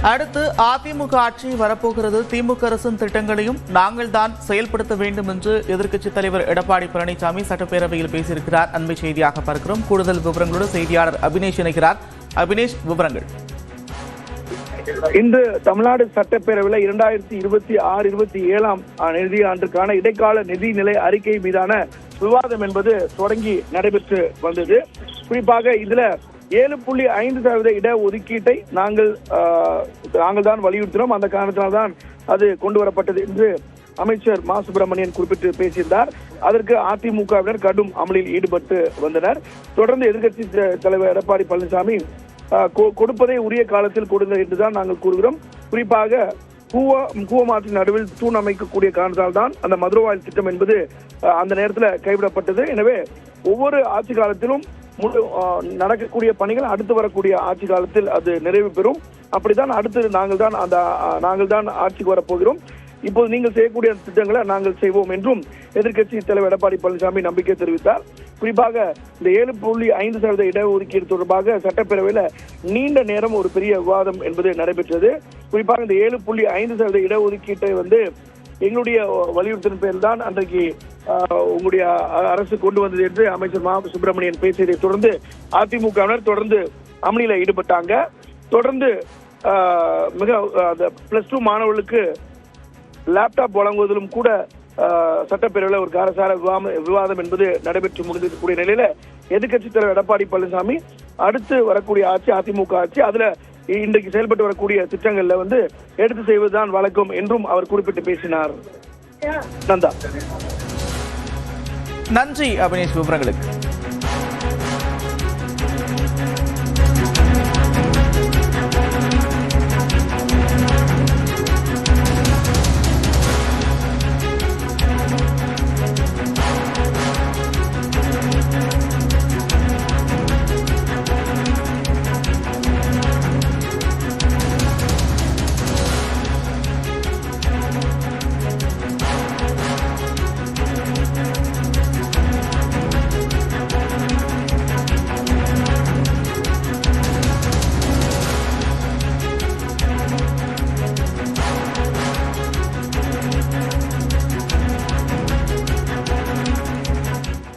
அடுத்து அதிமுக ஆட்சி வரப்போகிறது. திமுக அரசின் திட்டங்களையும் நாங்கள் தான் செயல்படுத்த வேண்டும் என்று எதிர்க்கட்சித் தலைவர் எடப்பாடி பழனிசாமி சட்டப்பேரவையில் பேசியிருக்கிறார். அண்மை செய்தியாக பார்க்கிறோம். கூடுதல் விவரங்களோடு செய்தியாளர் அபினேஷ் இணைக்கிறார். அபினேஷ், விவரங்கள். இன்று தமிழ்நாடு சட்டப்பேரவையில் 2026-27 நிதியாண்டுக்கான இடைக்கால நிதிநிலை அறிக்கை மீதான விவாதம் என்பது தொடங்கி நடைபெற்று வந்தது. குறிப்பாக இதுல 7.5% இட ஒதுக்கீட்டை நாங்கள் தான் வலியுறுத்தினோம். அந்த காரணத்தினால்தான் அது கொண்டு வரப்பட்டது என்று அமைச்சர் மா சுப்பிரமணியன் குறிப்பிட்டு பேசியிருந்தார். அதற்கு அதிமுகவினர் கடும் அமளியில் ஈடுபட்டு வந்தனர். தொடர்ந்து எதிர்க்கட்சி தலைவர் எடப்பாடி பழனிசாமி கொடுப்பதை உரிய காலத்தில் கொடுங்கள் என்றுதான் நாங்கள் கூறுகிறோம். குறிப்பாக கூவமாற்றின் நடுவில் தூண் அமைக்கக்கூடிய காரணத்தால் தான் அந்த மதுரவாயில் திட்டம் என்பது அந்த நேரத்தில் கைவிடப்பட்டது. எனவே ஒவ்வொரு ஆட்சி காலத்திலும் நடக்கக்கூடிய பணிகள் அடுத்து வரக்கூடிய ஆட்சி காலத்தில் அது நிறைவு பெறும். அப்படித்தான் அடுத்து நாங்கள் தான் ஆட்சிக்கு வரப்போகிறோம். இப்போது நீங்கள் செய்யக்கூடிய திட்டங்களை நாங்கள் செய்வோம் என்றும் எதிர்க்கட்சி தலைவர் எடப்பாடி பழனிசாமி நம்பிக்கை தெரிவித்தார். குறிப்பாக இந்த 7.5% இடஒதுக்கீடு தொடர்பாக சட்டப்பேரவையில் நீண்ட நேரம் ஒரு பெரிய விவாதம் என்பது நடைபெற்றது. குறிப்பாக இந்த 7.5% இடஒதுக்கீட்டை எங்களுடைய வலியுறுத்தின் பேரில் தான் அன்றைக்கு உங்களுடைய அரசு கொண்டு வந்தது என்று அமைச்சர் மா சுப்பிரமணியன் பேசியதை தொடர்ந்து அதிமுகவினர் தொடர்ந்து அமளியில ஈடுபட்டாங்க. தொடர்ந்து மிக +2 மாணவர்களுக்கு லேப்டாப் வழங்குவதிலும் கூட சட்டப்பேரவையில் ஒரு காரசார விவாதம் என்பது நடைபெற்று முடிந்திருக்கக்கூடிய நிலையில எதிர்க்கட்சித் தலைவர் எடப்பாடி பழனிசாமி அடுத்து வரக்கூடிய ஆட்சி அதிமுக ஆட்சி, அதுல இன்றைக்கு செயல்பட்டு வரக்கூடிய திட்டங்கள்ல எடுத்து செய்வதுதான் வழக்கம் என்றும் அவர் குறிப்பிட்டு பேசினார். நந்தா, நன்றி அபினேஷ் விவரங்களுக்கு.